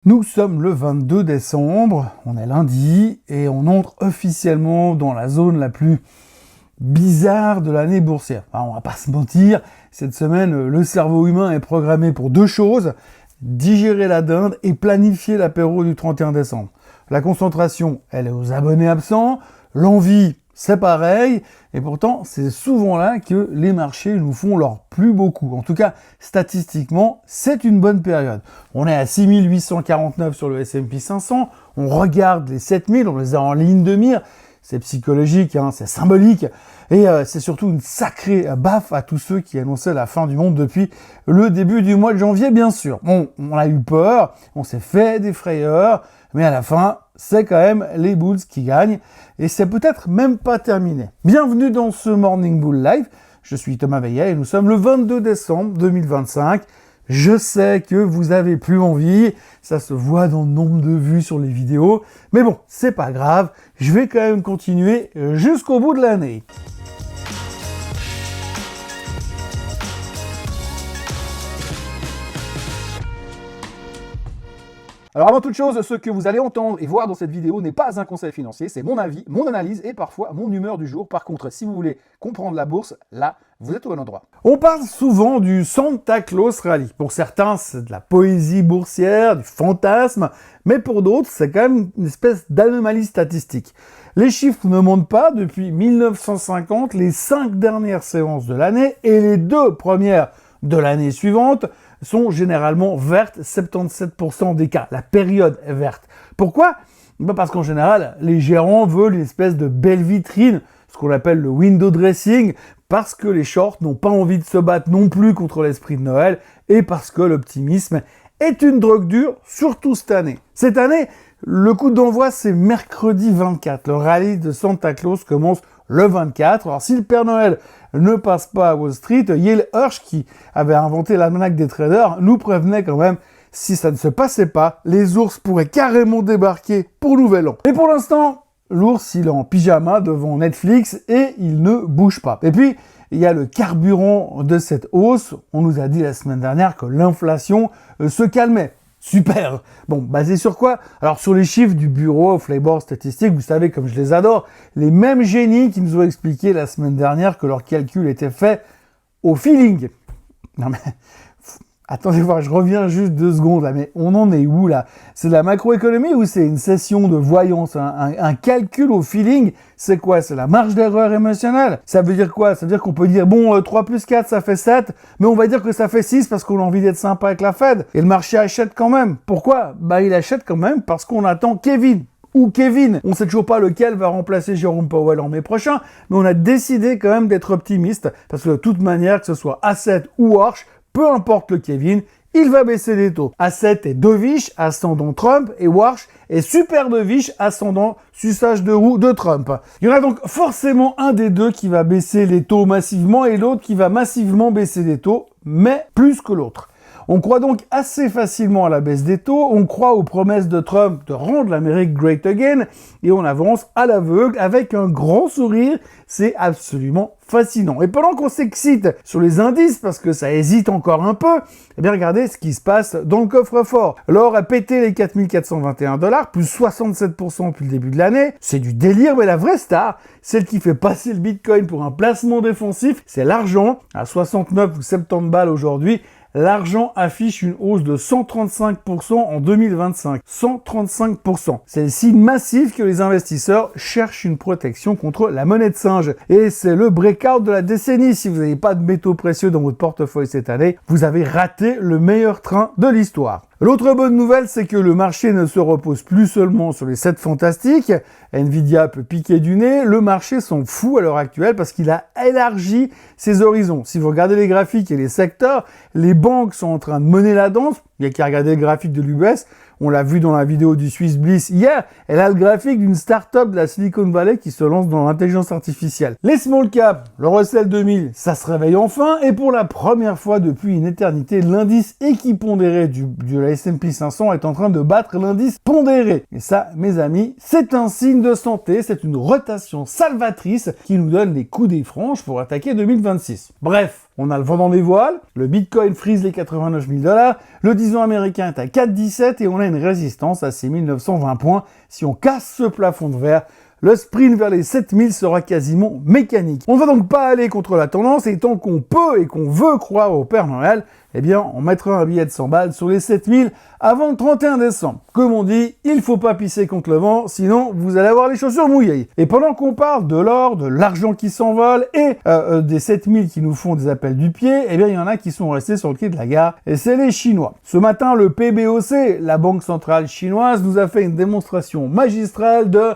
Nous sommes le 22 décembre, on est lundi, et on entre officiellement dans la zone la plus bizarre de l'année boursière. On va pas se mentir, cette semaine, le cerveau humain est programmé pour deux choses, digérer la dinde et planifier l'apéro du 31 décembre. La concentration, elle est aux abonnés absents, l'envie, c'est pareil, et pourtant, c'est souvent là que les marchés nous font leur plus beau coup. En tout cas, statistiquement, c'est une bonne période. On est à 6849 sur le S&P 500, on regarde les 7000, on les a en ligne de mire, c'est psychologique, c'est symbolique, et c'est surtout une sacrée baffe à tous ceux qui annonçaient la fin du monde depuis le début du mois de janvier, bien sûr. Bon, on a eu peur, on s'est fait des frayeurs, mais à la fin, c'est quand même les Bulls qui gagnent, et c'est peut-être même pas terminé. Bienvenue dans ce Morning Bull Live, je suis Thomas Veillet, et nous sommes le 22 décembre 2025. Je sais que vous avez plus envie, ça se voit dans le nombre de vues sur les vidéos, mais bon, c'est pas grave, je vais quand même continuer jusqu'au bout de l'année. Alors avant toute chose, ce que vous allez entendre et voir dans cette vidéo n'est pas un conseil financier, c'est mon avis, mon analyse et parfois mon humeur du jour. Par contre, si vous voulez comprendre la bourse, là, vous êtes au bon endroit. On parle souvent du Santa Claus Rally. Pour certains, c'est de la poésie boursière, du fantasme, mais pour d'autres, c'est quand même une espèce d'anomalie statistique. Les chiffres ne montent pas depuis 1950, les 5 dernières séances de l'année et les 2 premières de l'année suivante sont généralement vertes, 77% des cas. La période est verte. Pourquoi ? Parce qu'en général, les gérants veulent une espèce de belle vitrine, ce qu'on appelle le window dressing, parce que les shorts n'ont pas envie de se battre non plus contre l'esprit de Noël, et parce que l'optimisme est une drogue dure, surtout cette année. Cette année, le coup d'envoi, c'est mercredi 24. Le rallye de Santa Claus commence le 24. Alors, si le Père Noël ne passe pas à Wall Street, Yale Hirsch, qui avait inventé l'almanach des traders, nous prévenait quand même, si ça ne se passait pas, les ours pourraient carrément débarquer pour Nouvel An. Et pour l'instant, l'ours, il est en pyjama devant Netflix et il ne bouge pas. Et puis, il y a le carburant de cette hausse. On nous a dit la semaine dernière que l'inflation se calmait. Super. Bon, basé sur quoi? Alors, sur les chiffres du Bureau of Labor Statistics, vous savez comme je les adore, les mêmes génies qui nous ont expliqué la semaine dernière que leurs calculs étaient faits au feeling. Non mais, attendez voir, je reviens juste 2 secondes là, mais on en est où là? C'est de la macroéconomie ou c'est une session de voyance, un calcul au feeling? C'est quoi? C'est la marge d'erreur émotionnelle? Ça veut dire quoi? Ça veut dire qu'on peut dire, bon, 3 plus 4, ça fait 7, mais on va dire que ça fait 6 parce qu'on a envie d'être sympa avec la Fed. Et le marché achète quand même. Pourquoi? Il achète quand même parce qu'on attend Kevin. Ou Kevin. On sait toujours pas lequel va remplacer Jérôme Powell en mai prochain, mais on a décidé quand même d'être optimiste, parce que de toute manière, que ce soit Asset ou Arch, peu importe le Kevin, il va baisser les taux. Asset est dovish, ascendant Trump, et Warsh est super dovish, ascendant suçage de roue de Trump. Il y en a donc forcément un des deux qui va baisser les taux massivement et l'autre qui va massivement baisser les taux, mais plus que l'autre. On croit donc assez facilement à la baisse des taux, on croit aux promesses de Trump de rendre l'Amérique great again, et on avance à l'aveugle avec un grand sourire, c'est absolument fascinant. Et pendant qu'on s'excite sur les indices, parce que ça hésite encore un peu, eh bien regardez ce qui se passe dans le coffre-fort. L'or a pété les 4421$, plus 67% depuis le début de l'année, c'est du délire, mais la vraie star, celle qui fait passer le Bitcoin pour un placement défensif, c'est l'argent, à 69 ou 70 balles aujourd'hui. L'argent affiche une hausse de 135% en 2025. 135%. C'est le signe massif que les investisseurs cherchent une protection contre la monnaie de singe. Et c'est le breakout de la décennie. Si vous n'avez pas de métaux précieux dans votre portefeuille cette année, vous avez raté le meilleur train de l'histoire. L'autre bonne nouvelle, c'est que le marché ne se repose plus seulement sur les 7 fantastiques. Nvidia peut piquer du nez. Le marché s'en fout à l'heure actuelle parce qu'il a élargi ses horizons. Si vous regardez les graphiques et les secteurs, les banques sont en train de mener la danse. Il n'y a qu'à regarder le graphique de l'UBS. On l'a vu dans la vidéo du Swiss Bliss hier. Elle a le graphique d'une start-up de la Silicon Valley qui se lance dans l'intelligence artificielle. Les small caps, le Russell 2000, ça se réveille enfin. Et pour la première fois depuis une éternité, l'indice équipondéré de la S&P 500 est en train de battre l'indice pondéré. Et ça, mes amis, c'est un signe de santé. C'est une rotation salvatrice qui nous donne les coups des franges pour attaquer 2026. Bref. On a le vent dans les voiles, le Bitcoin frise les 89 000 $, le 10 ans américain est à 4,17 et on a une résistance à 6 920 points. Si on casse ce plafond de verre, le sprint vers les 7000 sera quasiment mécanique. On ne va donc pas aller contre la tendance et tant qu'on peut et qu'on veut croire au Père Noël, eh bien, on mettra un billet de 100 balles sur les 7000 avant le 31 décembre. Comme on dit, il faut pas pisser contre le vent, sinon vous allez avoir les chaussures mouillées. Et pendant qu'on parle de l'or, de l'argent qui s'envole et des 7000 qui nous font des appels du pied, eh bien, il y en a qui sont restés sur le quai de la gare et c'est les Chinois. Ce matin, le PBOC, la Banque centrale chinoise, nous a fait une démonstration magistrale de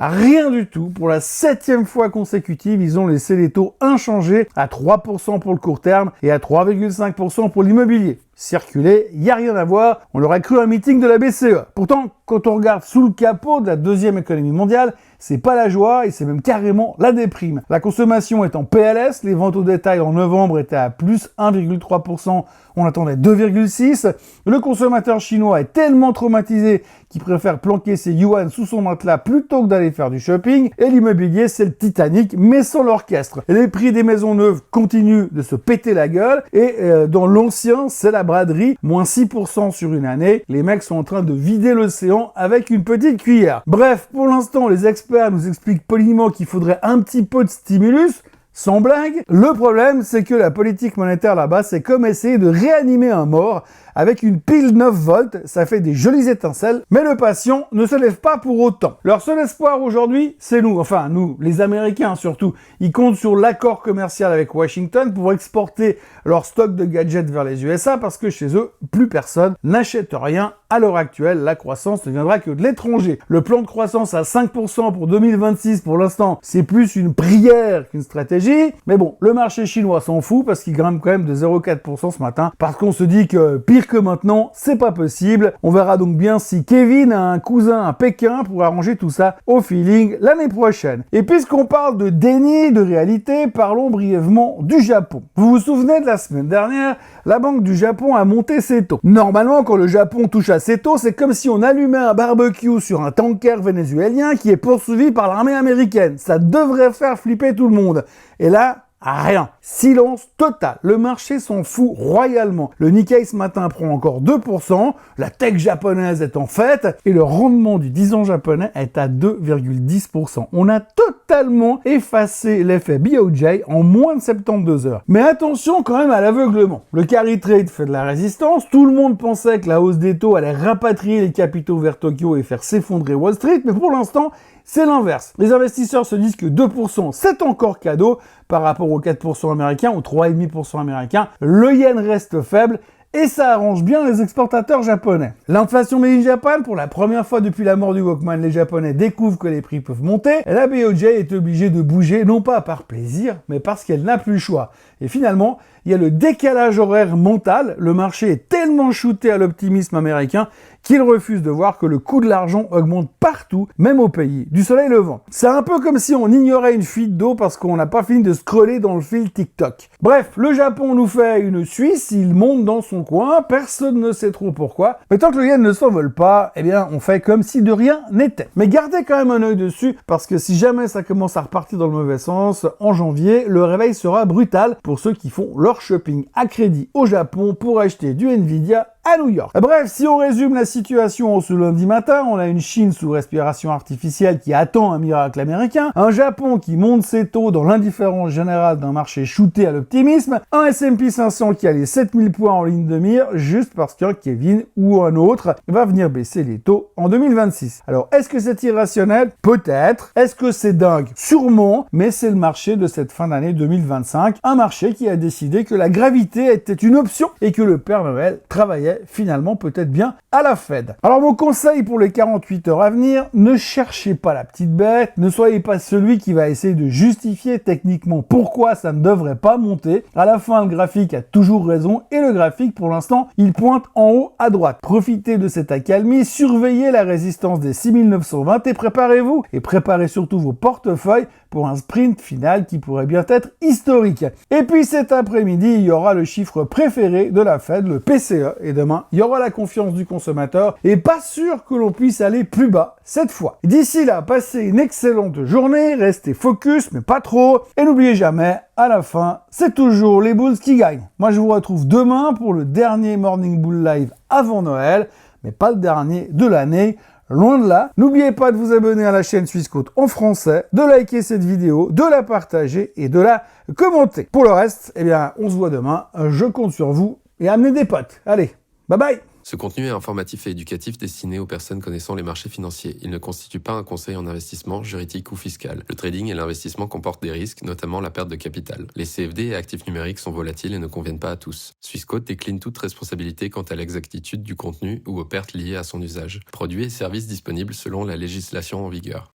rien du tout. Pour la 7e fois consécutive, ils ont laissé les taux inchangés à 3% pour le court terme et à 3,5% pour l'immobilier. Circuler, il n'y a rien à voir, on aurait cru un meeting de la BCE. Pourtant, quand on regarde sous le capot de la deuxième économie mondiale, c'est pas la joie et c'est même carrément la déprime. La consommation est en PLS, les ventes au détail en novembre étaient à plus 1,3%, on attendait 2,6%. Le consommateur chinois est tellement traumatisé qu'il préfère planquer ses yuan sous son matelas plutôt que d'aller faire du shopping. Et l'immobilier, c'est le Titanic, mais sans l'orchestre. Les prix des maisons neuves continuent de se péter la gueule et dans l'ancien, c'est la braderie, moins 6% sur une année. Les mecs sont en train de vider l'océan avec une petite cuillère. Bref, pour l'instant, les experts nous expliquent poliment qu'il faudrait un petit peu de stimulus. Sans blague, le problème, c'est que la politique monétaire là-bas, c'est comme essayer de réanimer un mort avec une pile 9 volts, ça fait des jolies étincelles, mais le patient ne se lève pas pour autant. Leur seul espoir aujourd'hui, c'est nous, enfin nous, les Américains surtout. Ils comptent sur l'accord commercial avec Washington pour exporter leur stock de gadgets vers les USA parce que chez eux, plus personne n'achète rien. À l'heure actuelle, la croissance ne viendra que de l'étranger. Le plan de croissance à 5% pour 2026, pour l'instant, c'est plus une prière qu'une stratégie. Mais bon, le marché chinois s'en fout parce qu'il grimpe quand même de 0,4% ce matin parce qu'on se dit que pire que maintenant, c'est pas possible. On verra donc bien si Kevin a un cousin à Pékin pour arranger tout ça au feeling l'année prochaine. Et puisqu'on parle de déni de réalité, parlons brièvement du Japon. Vous vous souvenez de la semaine dernière, la Banque du Japon a monté ses taux. Normalement, quand le Japon touche à ses taux, c'est comme si on allumait un barbecue sur un tanker vénézuélien qui est poursuivi par l'armée américaine. Ça devrait faire flipper tout le monde. Et là, rien. Silence total. Le marché s'en fout royalement. Le Nikkei ce matin prend encore 2%, la tech japonaise est en fête et le rendement du 10 ans japonais est à 2,10%. On a totalement effacé l'effet BOJ en moins de 72 heures. Mais attention quand même à l'aveuglement. Le carry trade fait de la résistance. Tout le monde pensait que la hausse des taux allait rapatrier les capitaux vers Tokyo et faire s'effondrer Wall Street, mais pour l'instant, c'est l'inverse. Les investisseurs se disent que 2%, c'est encore cadeau par rapport aux 4% américains, aux 3,5% américains. Le yen reste faible et ça arrange bien les exportateurs japonais. L'inflation made in Japan, pour la première fois depuis la mort du Walkman, les Japonais découvrent que les prix peuvent monter. Et la BOJ est obligée de bouger, non pas par plaisir, mais parce qu'elle n'a plus le choix. Et finalement, il y a le décalage horaire mental. Le marché est tellement shooté à l'optimisme américain qu'il refuse de voir que le coût de l'argent augmente partout, même au pays du soleil levant. C'est un peu comme si on ignorait une fuite d'eau parce qu'on n'a pas fini de scroller dans le fil TikTok. Bref, le Japon nous fait une Suisse, il monte dans son coin, personne ne sait trop pourquoi. Mais tant que le yen ne s'envole pas, eh bien, on fait comme si de rien n'était. Mais gardez quand même un œil dessus parce que si jamais ça commence à repartir dans le mauvais sens, en janvier, le réveil sera brutal pour ceux qui font leur shopping à crédit au Japon pour acheter du Nvidia à New York. Bref, si on résume la situation ce lundi matin, on a une Chine sous respiration artificielle qui attend un miracle américain, un Japon qui monte ses taux dans l'indifférence générale d'un marché shooté à l'optimisme, un S&P 500 qui a les 7000 points en ligne de mire juste parce qu'un Kevin ou un autre va venir baisser les taux en 2026. Alors, est-ce que c'est irrationnel? Peut-être. Est-ce que c'est dingue? Sûrement, mais c'est le marché de cette fin d'année 2025, un marché qui a décidé que la gravité était une option et que le Père Noël travaillait finalement peut-être bien à la Fed. Alors mon conseil pour les 48 heures à venir, ne cherchez pas la petite bête, ne soyez pas celui qui va essayer de justifier techniquement pourquoi ça ne devrait pas monter. À la fin, le graphique a toujours raison et le graphique pour l'instant, il pointe en haut à droite. Profitez de cette accalmie, surveillez la résistance des 6920 et préparez-vous et préparez surtout vos portefeuilles pour un sprint final qui pourrait bien être historique. Et puis cet après-midi, il y aura le chiffre préféré de la Fed, le PCE, et demain demain, il y aura la confiance du consommateur et pas sûr que l'on puisse aller plus bas cette fois. D'ici là, passez une excellente journée, restez focus mais pas trop et n'oubliez jamais, à la fin, c'est toujours les Bulls qui gagnent. Moi je vous retrouve demain pour le dernier Morning Bull Live avant Noël, mais pas le dernier de l'année. Loin de là, n'oubliez pas de vous abonner à la chaîne Swissquote en français, de liker cette vidéo, de la partager et de la commenter. Pour le reste, eh bien, on se voit demain. Je compte sur vous et amenez des potes. Allez, bye bye! Ce contenu est informatif et éducatif destiné aux personnes connaissant les marchés financiers. Il ne constitue pas un conseil en investissement, juridique ou fiscal. Le trading et l'investissement comportent des risques, notamment la perte de capital. Les CFD et actifs numériques sont volatiles et ne conviennent pas à tous. Swissquote décline toute responsabilité quant à l'exactitude du contenu ou aux pertes liées à son usage. Produits et services disponibles selon la législation en vigueur.